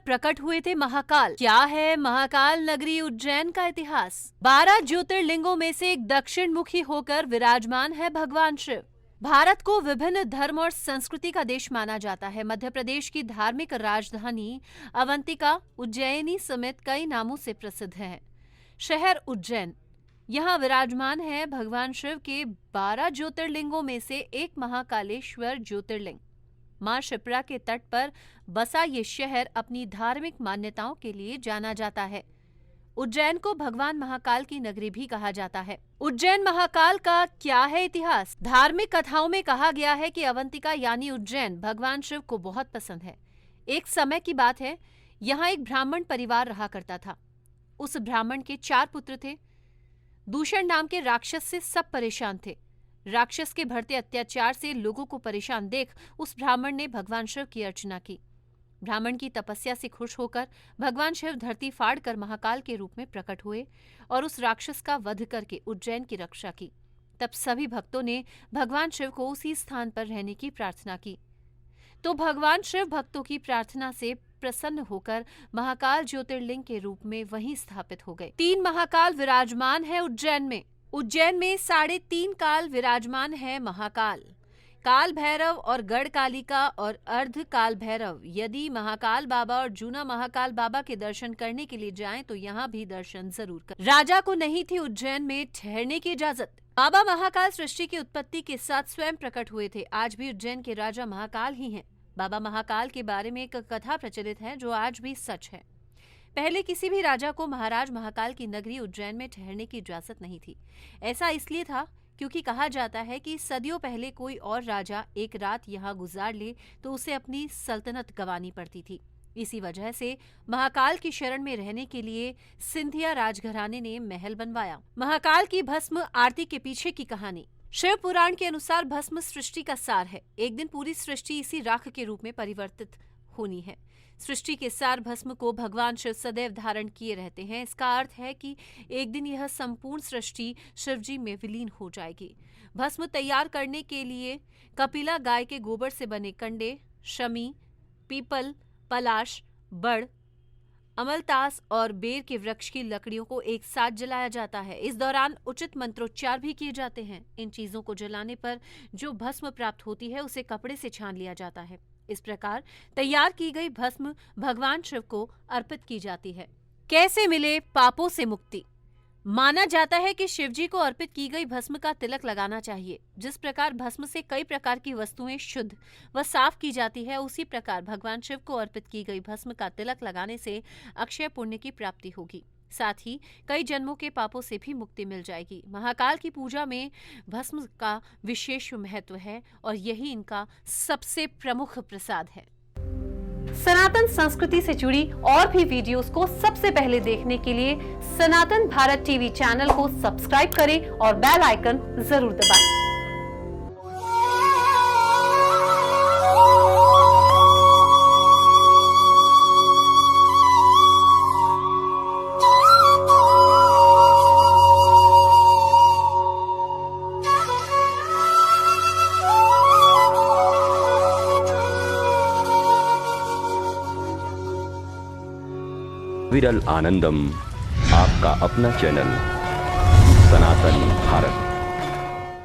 प्रकट हुए थे महाकाल। क्या है महाकाल नगरी उज्जैन का इतिहास? 12 ज्योतिर्लिंगों में से एक दक्षिण मुखी होकर विराजमान है भगवान शिव। भारत को विभिन्न धर्म और संस्कृति का देश माना जाता है। मध्य प्रदेश की धार्मिक राजधानी अवंतिका उज्जैनी समेत कई नामों से प्रसिद्ध है। शहर उज्जैन, यहाँ विराजमान है भगवान शिव के 12 ज्योतिर्लिंगों में से एक महाकालेश्वर ज्योतिर्लिंग। मां शिप्रा के तट पर बसा ये शहर अपनी धार्मिक मान्यताओं के लिए जाना जाता है। उज्जैन को भगवान महाकाल की नगरी भी कहा जाता है। उज्जैन महाकाल का क्या है इतिहास? धार्मिक कथाओं में कहा गया है कि अवंतिका यानी उज्जैन भगवान शिव को बहुत पसंद है। एक समय की बात है, यहाँ एक ब्राह्मण परिवार रहा करता था। उस ब्राह्मण के 4 पुत्र थे। दूषण नाम के राक्षस से सब परेशान थे। राक्षस के बढ़ते अत्याचार से लोगों को परेशान देख उस ब्राह्मण ने भगवान शिव की अर्चना की। ब्राह्मण की तपस्या से खुश होकर भगवान शिव धरती फाड़ कर महाकाल के रूप में प्रकट हुए और उस राक्षस का वध करके उज्जैन की रक्षा की। तब सभी भक्तों ने भगवान शिव को उसी स्थान पर रहने की प्रार्थना की। तो भगवान शिव भक्तों की प्रार्थना से प्रसन्न होकर महाकाल ज्योतिर्लिंग के रूप में वहीं स्थापित हो गए। 3 महाकाल विराजमान है उज्जैन में। उज्जैन में 3.5 काल विराजमान है महाकाल, काल भैरव और गढ़ कालिका और अर्ध काल भैरव। यदि महाकाल बाबा और जूना महाकाल बाबा के दर्शन करने के लिए जाएं तो यहाँ भी दर्शन जरूर करें। राजा को नहीं थी उज्जैन में ठहरने की इजाजत। बाबा महाकाल सृष्टि की उत्पत्ति के साथ स्वयं प्रकट हुए थे। आज भी उज्जैन के राजा महाकाल ही हैं। बाबा महाकाल के बारे में एक कथा प्रचलित है जो आज भी सच है। पहले किसी भी राजा को महाराज महाकाल की नगरी उज्जैन में ठहरने की इजाजत नहीं थी। ऐसा इसलिए था क्योंकि कहा जाता है कि सदियों पहले कोई और राजा एक रात यहाँ गुजार ले तो उसे अपनी सल्तनत गंवानी पड़ती थी। इसी वजह से महाकाल की शरण में रहने के लिए सिंधिया राजघराने ने महल बनवाया। महाकाल की भस्म आरती के पीछे की कहानी। शिव पुराण के अनुसार भस्म सृष्टि का सार है। एक दिन पूरी सृष्टि इसी राख के रूप में परिवर्तित होनी है। सृष्टि के सार भस्म को भगवान शिव सदैव धारण किए रहते हैं। इसका अर्थ है कि एक दिन यह संपूर्ण सृष्टि शिवजी में विलीन हो जाएगी। भस्म तैयार करने के लिए कपिला गाय के गोबर से बने कंडे, शमी, पीपल, पलाश, बड़, अमलतास और बेर के वृक्ष की लकड़ियों को एक साथ जलाया जाता है। इस दौरान उचित मंत्रोच्चार भी किए जाते हैं। इन चीजों को जलाने पर जो भस्म प्राप्त होती है उसे कपड़े से छान लिया जाता है। इस प्रकार तैयार की गई भस्म भगवान शिव को अर्पित की जाती है। कैसे मिले पापों से मुक्ति? माना जाता है कि शिवजी को अर्पित की गई भस्म का तिलक लगाना चाहिए। जिस प्रकार भस्म से कई प्रकार की वस्तुएं शुद्ध व साफ की जाती है, उसी प्रकार भगवान शिव को अर्पित की गई भस्म का तिलक लगाने से अक्षय पुण्य की प्राप्ति होगी। साथ ही कई जन्मों के पापों से भी मुक्ति मिल जाएगी। महाकाल की पूजा में भस्म का विशेष महत्व है और यही इनका सबसे प्रमुख प्रसाद है। सनातन संस्कृति से जुड़ी और भी वीडियोस को सबसे पहले देखने के लिए सनातन भारत टीवी चैनल को सब्सक्राइब करें और बेल आइकन जरूर दबाएं। विरल आनंदम, आपका अपना चैनल सनातन